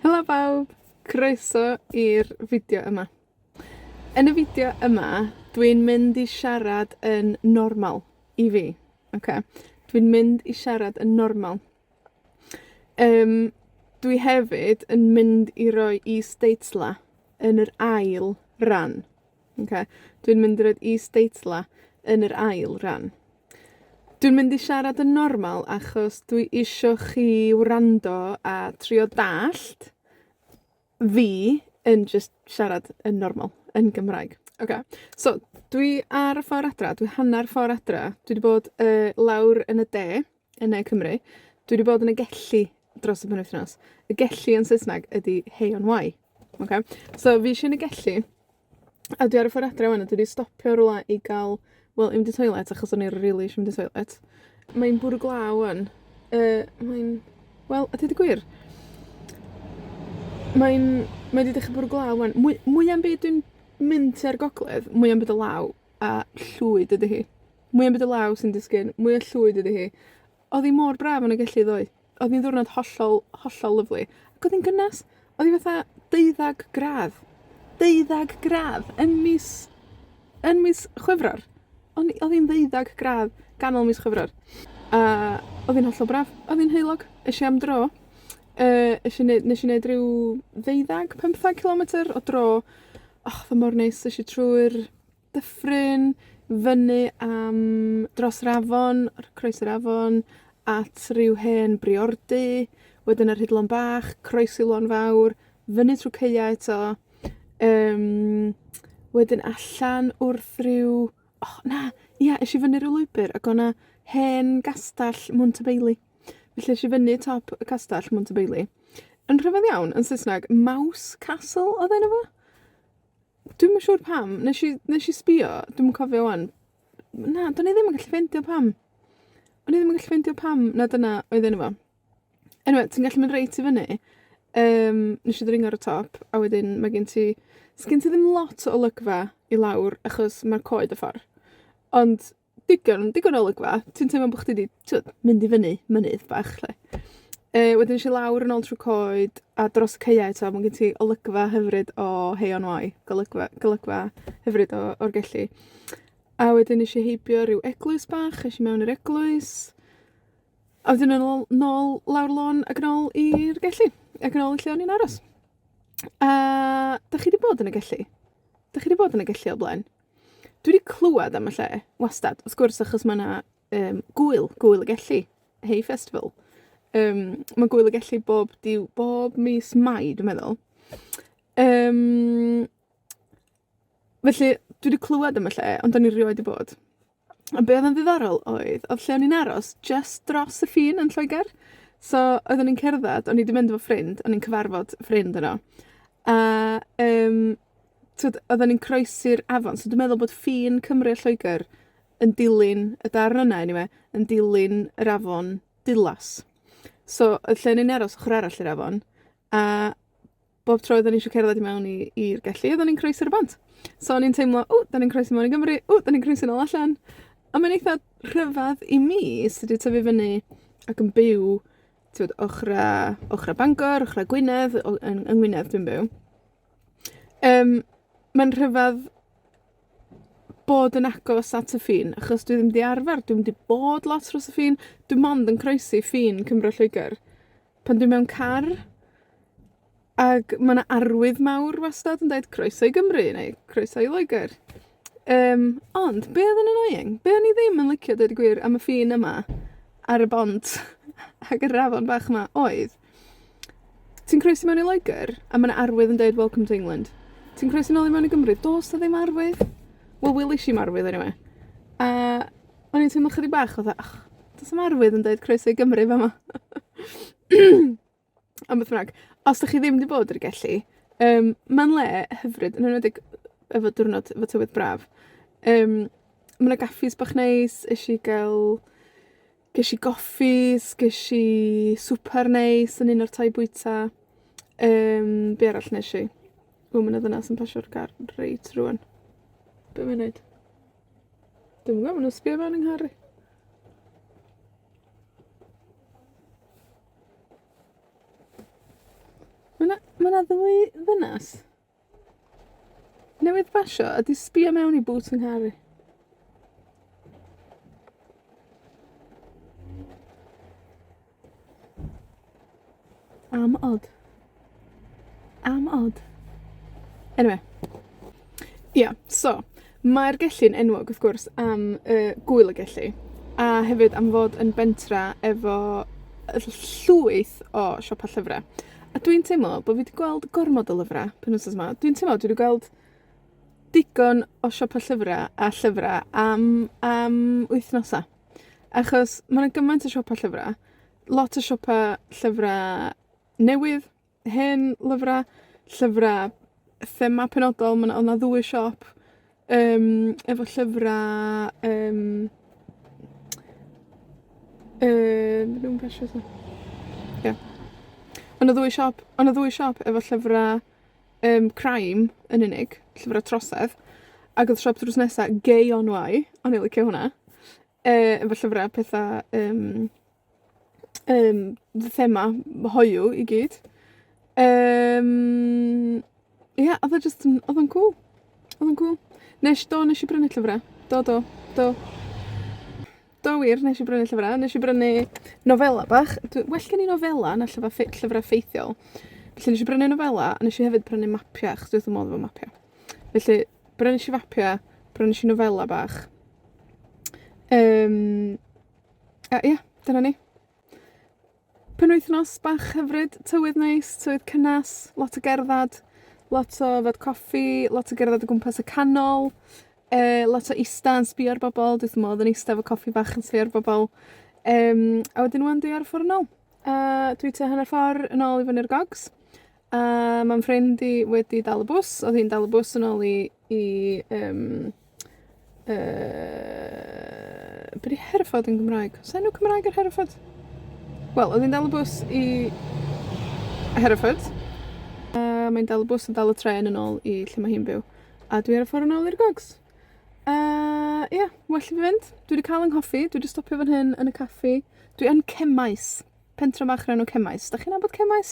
Helo bawb, croeso i'r fideo yma. Yn y fideo yma, dwi'n mynd i siarad yn normal i fi. Okay? Dwi'n mynd i siarad yn normal. Dwi hefyd yn mynd i roi isdeitlau yn yr ail ran. Okay? Dwi'n mynd i roi isdeitlau yn yr ail ran. Dwi'n mynd i siarad yn normal achos dwi isio chi wrando a trio dallt fi yn just siarad yn normal, yn Gymraeg. Okay. So, dwi ar y ffordd adra, dwi hanner ffordd adra. Dwi wedi bod lawr yn y de, yn Ne Cymru. Dwi wedi bod yn y Gelli dros y mhenwythnos. Y Gelli yn Saesneg ydi Hay-on-Wye. Okay. So, fi eisiau yn y Gelli, a dwi ar y ffordd adra wan, a dwi wedi stopio rwla i gael, wel, i mynd i toilet, achos o'n i'n rili eisiau mynd i toilet. Mae'n bwrw glaw wan. Wel, a dweud y gwir, Mae wedi dechrau bwrw glaw wan. Mwya'n byd dwi'n mynd tua'r gogledd, mwya'n byd y law a llwyd ydy hi. Mwya'n byd y law sy'n disgyn, mwy o llwyd ydy hi. Oedd hi mor braf yn y Gelli ddoe. Oedd hi'n ddwrnod hollol lyflu. Ac oedd hi'n gynnas. Oedd hi fatha 12 gradd. 12 gradd yn mis Chwefror. Oedd hi'n 12 gradd ganol mis Chwefror. A oedd hi'n hollol braf. Oedd hi'n heulog. Eisiau am dro. Nes i wneud rhyw 15 kilometr o dro. Och, dda mor neis. Nes i trwy'r dyffryn, fyny am dros yr afon, croes yr afon, at rhyw hen briordy, wedyn yr hydlon bach, croes i lon fawr, fyny trwy ceia eto, wedyn allan wrth rhyw... Och, na, ia, eisiau fyny rhyw lwybr, ac o'na hen gastell Montebeili. Felly eisiau fyny top y castell Montebeili. Yn rhyfedd iawn, yn Saesneg, Mouse Castle oedd enw fo? Dwi'm yn siŵr pam. Nes i sbïo, dwi'm yn cofio wan. Na, do'n i ddim yn gallu ffeindio pam. O'n i ddim yn gallu ffeindio pam na dyna oedd enw fo. Anyway, ti'n gallu mynd reit i fyny. Nes i ddringo ar y top, a wedyn mae gen ti... Sgyn ti ddim lot o olygfa i lawr, achos mae'r coed y ffordd. Ond digon o olygfa. Ti'n teimlo bod chdi wedi mynd i fyny mynydd bach, lle. Wedyn eisiau lawr yn ôl trwy coed, a dros y ceia eto, mae gen ti olygfa hyfryd o Hay-on-Wye. Golygfa hyfryd o'r Gelli. A wedyn eisiau heibio rhyw eglwys bach, eisiau mewn i'r eglwys. A wedyn yn ôl lawr lôn ac yn ôl i'r Gelli. Ac yn ôl i lle o'n i'n aros. A da chi wedi bod yn y Gelli? Da chi wedi bod yn y Gelli o blaen? Dwi wedi clywed am y lle, wastad. Wrth gwrs, achos mae yna gwyl y Gelli, Hay Festival. Mae gwyl y Gelli bob mis Mai, dwi'n meddwl. Felly, dwi wedi clywed am y lle, ond o'n i rioed wedi bod. A be oedd yn ddiddorol oedd lle o'n i'n aros, just dros y ffin yn Lloegr. So, oedden ni'n cerdded, o'n i wedi mynd efo ffrind, o'n i'n cyfarfod ffrind yno. A oedden ni'n croesi'r afon, so dwi'n meddwl bod ffin Cymru a Lloegr yn dilyn, y darn yna, anyway, yn dilyn yr afon Dilas. So, lle ni'n aros ochr arall i'r afon, a bob tro oedden ni eisiau cerdded i mewn i'r Gelli, oedden ni'n croesi'r bont. So, o'n i'n teimlo, da ni'n croesi mewn i Gymru, da ni'n croesi nôl allan. A mae'n eitha rhyfedd i mi, sydd wedi tyfu fyny ac yn byw, ochra Bangor, ochra Gwynedd, yng Ngwynedd dwi'n byw. Mae'n rhyfedd bod yn agos at y ffin, achos dwi ddim wedi arfer, dwi ddim wedi bod lot dros y ffin, dwi mond yn croesi ffin Cymru a Lloegr. Pan dwi'n mewn car, ac mae yna arwydd mawr wastad yn dweud croeso i Gymru, neu croeso i Lloegr. Ond, be oedd yn annoying? Be o'n i ddim yn licio, dweud y gwir, am y ffin yma, ar y bont, ac yr afon bach yma, oedd, ti'n croesi mewn i Lloegr, a mae yna arwydd yn dweud Welcome to England. Ti'n croesi nôl i mewn i Gymru, dos na ddim arwydd. Wel, wylish i'm arwydd, anyway. A o'n i'n teimlo chydig bach, oedd does am arwydd yn dweud croeso i Gymru fa yma. Ond beth bynnag, os ydych chi ddim wedi bod i'r Gelli, mae'n le hyfryd, yn enwedig efo diwrnod, efo tywydd braf. Mae yna gaffis bach neis, ges i goffis, ges i swper neis yn un o'r tai bwyta. Be arall nes i? Mae yna ddynas yn pasio'r car reit rŵan. Be mae'n neud? Dwi'n gwybod, maen nhw'n sbio fewn yng Nghari. Ma' 'na ddwy ddynas newydd basio a 'di sbïo mewn i bŵt yng Nghari. Am od. Am od. Anyway. Ia, so, mae'r gelli'n enwog, wrth gwrs, am gwyl y Gelli, a hefyd am fod yn bentra efo llwyth o siopa llyfrau. A dwi'n teimlo bod fi wedi gweld gormod o lyfrau pen wythnos yma. Dwi'n teimlo dwi wedi gweld digon o siopa llyfrau a llyfrau am wythnosa. Achos mae'n gymaint o siopa llyfrau, lot o siopa llyfrau newydd, hen lyfrau, llyfrau thema penodol, o'na ddwy siop, efo llyfrau, rhywun pasio eto. Ie. O'na ddwy siop efo llyfrau, crime yn unig, llyfrau trosedd, ac oedd siop drws nesa, Hay-on-Wye, o'n i'n licio hwnna, efo llyfrau pethau, thema hoyw i gyd. Ie, oedd o'n cool. Oedd o'n cool. Nes i brynu llyfrau. Do, wir, nes i brynu llyfrau. Nes i brynu nofela bach. Well gen i nofela na llyfrau ffeithiol. Felly nes i brynu nofela, a nes i hefyd brynu mapia, achos dwi wrth modd efo mapia. Felly, brynu i mapia, brynu i nofela bach. A ie, dyna ni. Penwythnos bach hyfryd, tywydd neis, tywydd cynnas, lot o gerddad, lot o fod coffi, lot o gerddad o gwmpas y canol, lot o ista yn sbio ar bobl, dwi'n modd yn ista efo coffi bach yn sbio ar bobl. A wedyn wan dwi ar y ffordd yn ôl. Dwi te hanner ffordd yn ôl i fyny'r gogs. Mae'n ffrind i wedi dal y bws, oedd hi'n dal y bws yn ôl i be di Herford yn Gymraeg? Oes enw Cymraeg ar Herford? Wel, oedd hi'n dal y bws i Hereford. Mae'n dal y bws a dal y tren yn ôl i lle mae hi'n byw. A dwi ar y ffordd yn ôl i'r gogs. Ie, well i fi fynd. Dwi wedi cael yng nghoffi. Dwi wedi stopio fan hyn yn y caffi. Dwi yn Cemmaes. Pentra bach yn enw Cemmaes. Da chi'n nabod Cemmaes?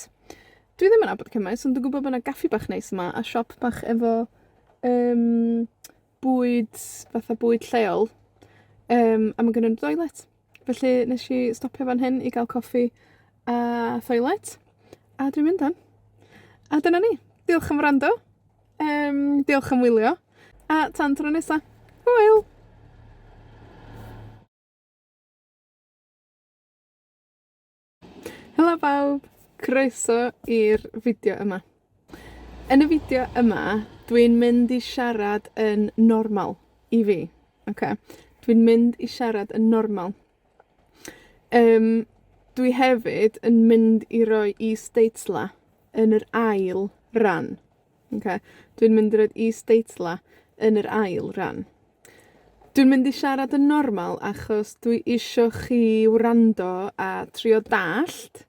Dwi ddim yn nabod Cemmaes, ond dwi'n gwybod bod yna gaffi bach neis yma, a siop bach efo bwyd, fatha bwyd lleol. A mae gen i'n toilet. Felly, nes i stopio fan hyn i gael coffi a toilet. A dwi'n mynd on. A dyna ni. Diolch am wrando. Diolch am wylio. A tan tro nesa. Hwyl! Helo bawb. Croeso i'r fideo yma. Yn y fideo yma, dwi'n mynd i siarad yn normal i fi. Okay. Dwi'n mynd i siarad yn normal. Dwi hefyd yn mynd i roi isdeitlau yn yr ail ran. Okay. Dwi'n mynd i roi isdeitlau yn yr ail ran. Dwi'n mynd i siarad yn normal achos dwi isio chi wrando a trio dallt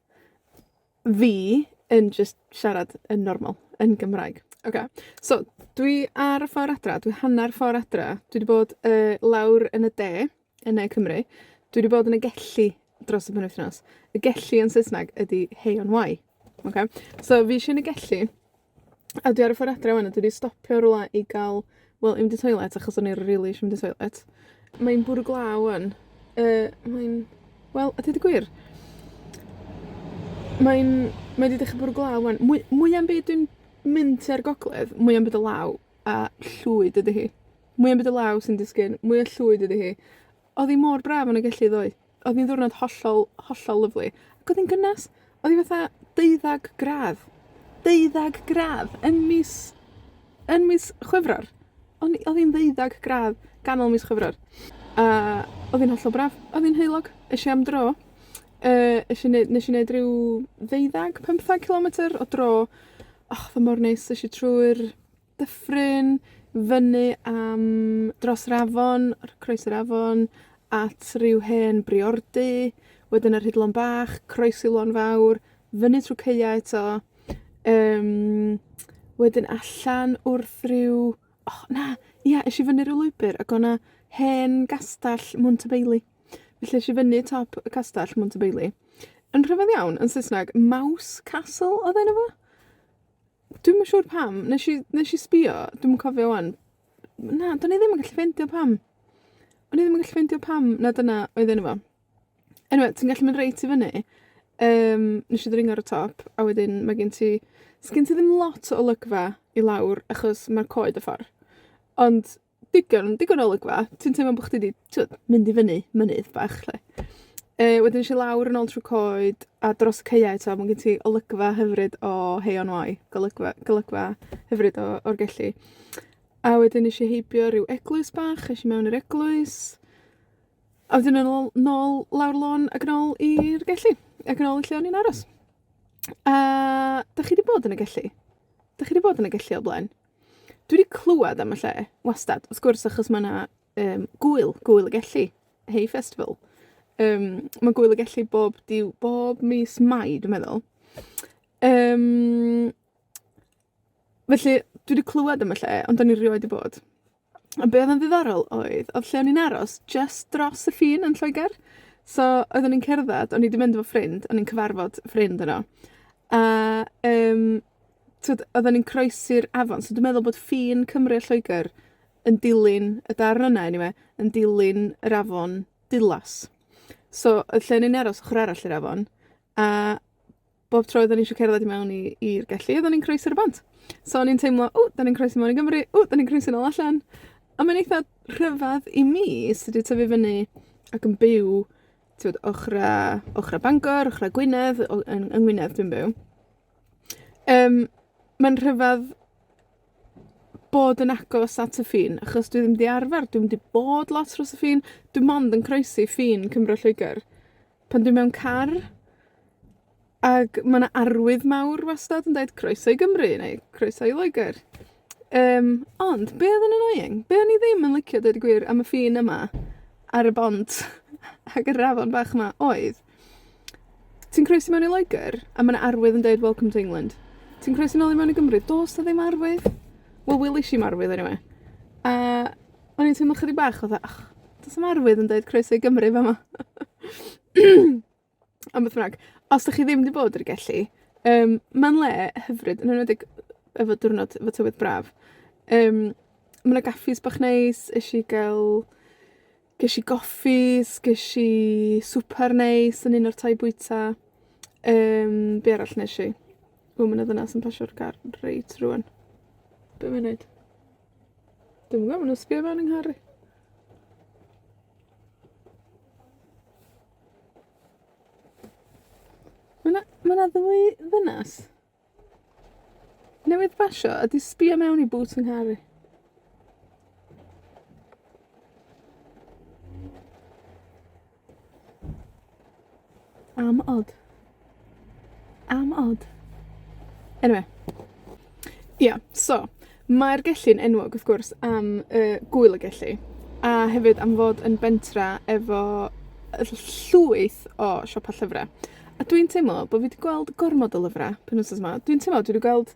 fi yn just siarad yn normal, yn Gymraeg. Okay. So, dwi ar y ffordd adra, dwi hanner ffordd adra. Dwi wedi bod lawr yn y de, yn Ne Cymru. Dwi wedi bod yn y Gelli dros y penwythnos. Y Gelli yn Saesneg ydi Hay-on-Wye. Okay. So, fi eisiau yn y Gelli, a dwi ar y ffordd adra wan, a dwi wedi stopio rwla i gael, wel, i fynd i toilet, achos o'n i rili eisiau mynd i toilet. Mae'n bwrw glaw yn. Wel, ydy di gwir? Mae wedi dechrau bwrw glaw yn. Mwya'n byd dwi'n mynd tua'r gogledd, mwya'n byd y law, a llwyd ydy hi. Mwya'n byd y law sy'n disgyn, mwy o llwyd ydy hi. Oedd hi mor braf yn y Gelli ddoe. Oedd hi'n ddwrnod hollol lyflu. Ac oedd hi'n gynnas. Oedd hi fatha 12 gradd. 12 gradd yn mis Chwefror. Oedd hi'n 12 gradd ganol mis Chwefror. A oedd hi'n hollol braf. Oedd hi'n heilog. Eisiau am dro. Nes i wneud rhyw 15 km o dro. Och, dda mor neis. Eisiau trwy'r dyffryn, fyny am dros yr afon, croes yr afon, at rhyw hen briordy, wedyn yr hydlon bach, croesi lon fawr, fyny trwy ceia eto, wedyn allan wrth rhyw... Och, eisiau fyny rhyw lwybr, ac o'na hen gastell Montebeili. Felly eisiau fyny top y castell Montebeili. Yn rhyfedd iawn, yn Saesneg, Mouse Castle oedd enw fo? Dwi'm yn siŵr pam. Nes i sbïo, dwi'm yn cofio wan. Na, do'n i ddim yn gallu ffeindio pam. O'n i ddim yn gallu ffeindio pam na dyna oedd enw fo. Anyway, ti'n gallu mynd reit i fyny. Nes i ddringo ar y top, a wedyn mae gen ti... Sgyn ti ddim lot o olygfa i lawr, achos mae'r coed y ffordd. Ond digon o olygfa. Ti'n teimlo bod chdi wedi mynd i fyny mynydd bach, lle. Wedyn nes i lawr yn ôl trwy coed, a dros y caeau eto, mae gen ti olygfa hyfryd o Hay-on-Wye. Golygfa hyfryd o'r Gelli. A wedyn nes i heibio rhyw eglwys bach, es i mewn i'r eglwys. A wedyn yn ôl lawr lôn ac yn ôl i'r Gelli. Ac yn ôl i lle o'n i'n aros. A da chi wedi bod yn y Gelli? Da chi wedi bod yn y Gelli o blaen? Dwi wedi clywed am y lle, wastad. Wrth gwrs, achos mae yna gwyl y Gelli. Hay Festival. Mae gwyl y Gelli bob mis Mai, dwi'n meddwl. Felly, dwi wedi clywed am y lle, ond o'n i rioed wedi bod. A be oedd yn ddiddorol oedd lle o'n i'n aros just dros y ffin yn Lloegr. So, oedden ni'n cerdded, o'n i wedi mynd efo ffrind, o'n i'n cyfarfod ffrind yno. A oedden ni'n croesi'r afon, so dwi'n meddwl bod ffin Cymru a Lloegr yn dilyn, y darn yna, anyway, yn dilyn yr afon Dilas. So, lle o'n i'n aros ochr arall i'r afon, a bob tro oedden ni eisiau cerdded i mewn i'r Gelli, oedden ni'n croesi'r bont. So, o'n i'n teimlo, da ni'n croesi mewn i Gymru, da ni'n croesi nôl allan. A mae'n eitha rhyfedd i mi sydd wedi tyfu fyny ac yn byw, ochra Bangor, ochra Gwynedd, yng Ngwynedd dwi'n byw. Mae'n rhyfedd bod yn agos at y ffin, achos dwi ddim wedi arfer, dwi'n wedi bod lot dros y ffin, dwi'n mond yn croesi ffin Cymru a Lloegr. Pan dwi'n mewn car, ac mae yna arwydd mawr wastad yn dweud croeso i Gymru, neu croeso i Lloegr. Ond, be oedd yn annoying? Be o'n i ddim yn licio dweud y gwir am y ffin yma, ar y bont, ac yr afon bach yma, oedd, ti'n croesi mewn i Lloegr, a mae yna arwydd yn dweud Welcome to England. Ti'n croesi nôl i mewn i Gymru, dos na ddim arwydd? Wel, wylish i'm arwydd, anyway. A o'n i'n teimlo chydig bach, oedd does am arwydd yn dweud croeso i Gymru fa yma. Ond beth bynnag, os ydych chi ddim wedi bod i'r Gelli, mae'n le hyfryd, yn enwedig efo diwrnod, efo tywydd braf. Mae yna gaffis bach neis, ges i goffis, ges i swper neis yn un o'r tai bwyta. Be arall nes i? Mae yna ddynas yn pasio'r car reit rŵan. Be mae'n neud? Dwi'n gwybod, mae'n sbio mewn yng Nghari. Mae yna ddwy ddynas newydd basio a di sbio mewn i bwt yng Nghari. Am odd. Anyway. Ia, so, mae'r Gelli'n enwog, wrth gwrs, am gwyl y Gelli. A hefyd am fod yn bentra efo llwyth o siopa llyfrau. A dwi'n teimlo bod fi wedi gweld gormod o lyfrau penwythnos yma. Dwi'n teimlo dwi wedi gweld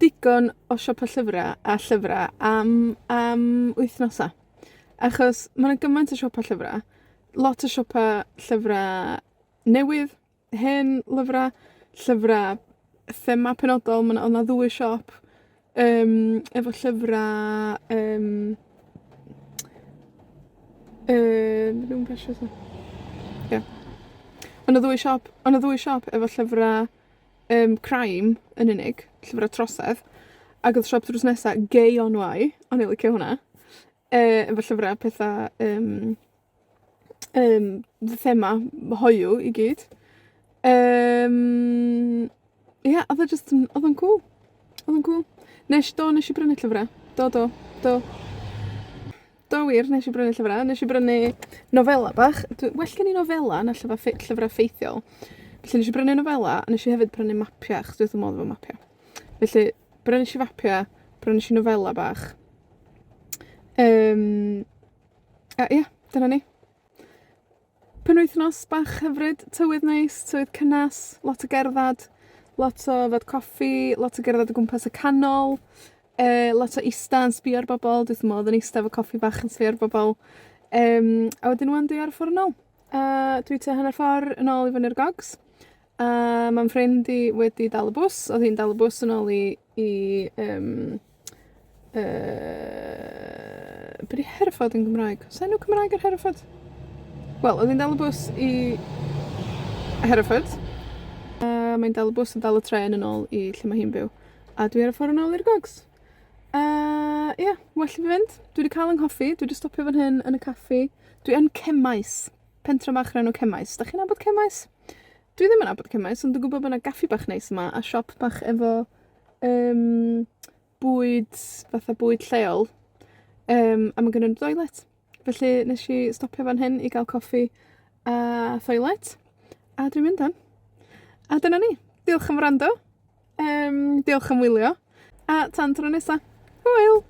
digon o siopa llyfrau am wythnosa. Achos mae yna gymaint o siopa llyfrau. Lot o siopa llyfrau newydd, hen lyfrau thema penodol. Mae yna ddwy siop efo llyfrau... Dwi'n pasio sa. Ie. Ond y ddwy siop efo llyfrau crime yn unig, llyfrau trosedd, ac oedd siop drws nesa Hay-on-Wye, o'n i licio hwnna, efo llyfrau pethau thema hoiw i gyd. Ia, oedd o'n cool. Nes i brynu llyfrau. Do wir, nes i brynu llyfrau. Nes i brynu nofela bach. Well gen i nofela na llyfrau ffeithiol. Felly nes i brynu nofela, a nes i hefyd brynu mapia, achos dwi'n modd efo mapia. Felly, brynu i mapia, brynu i nofela bach. A ia, dyna ni. Penwythnos bach hyfryd, tywydd neis, tywydd cynnas, lot o gerddad, lot o fod coffi, lot o gerddad o gwmpas y canol, lot o ista yn sbio ar bobl, dwi'n modd yn ista efo coffi bach yn sbio ar bobl. A wedyn wan dwi ar y ffordd yn ôl. Dwi te hanner ffordd yn ôl i fyny'r gogs. A mae'n ffrind i wedi dal y bws. Oedd hi'n dal y bws yn ôl be 'di Herford yn Gymraeg? Oes enw Cymraeg ar Herford? Wel, oedd hi'n dal y bws i Hereford. A mae'n dal y bws a dal y tren yn ôl i lle mae hi'n byw. A dwi ar y ffordd yn ôl i'r gogs. Ie, well i fi fynd. Dwi wedi cael yng nghoffi. Dwi wedi stopio fan hyn yn y caffi. Dwi yn Cemmaes. Pentra bach o'r enw Cemmaes. Da chi'n nabod Cemmaes? Dwi ddim yn nabod Cemmaes, ond dwi'n gwybod bod yna gaffi bach neis yma, a siop bach efo bwyd, fatha bwyd lleol. A mae gennyn nhw doilet. Felly nes i stopio fan hyn i gael coffi a thoilet. A dwi'n mynd am. A dyna ni. Diolch am wrando. Diolch am wylio. A tan tro nesa. Hwyl!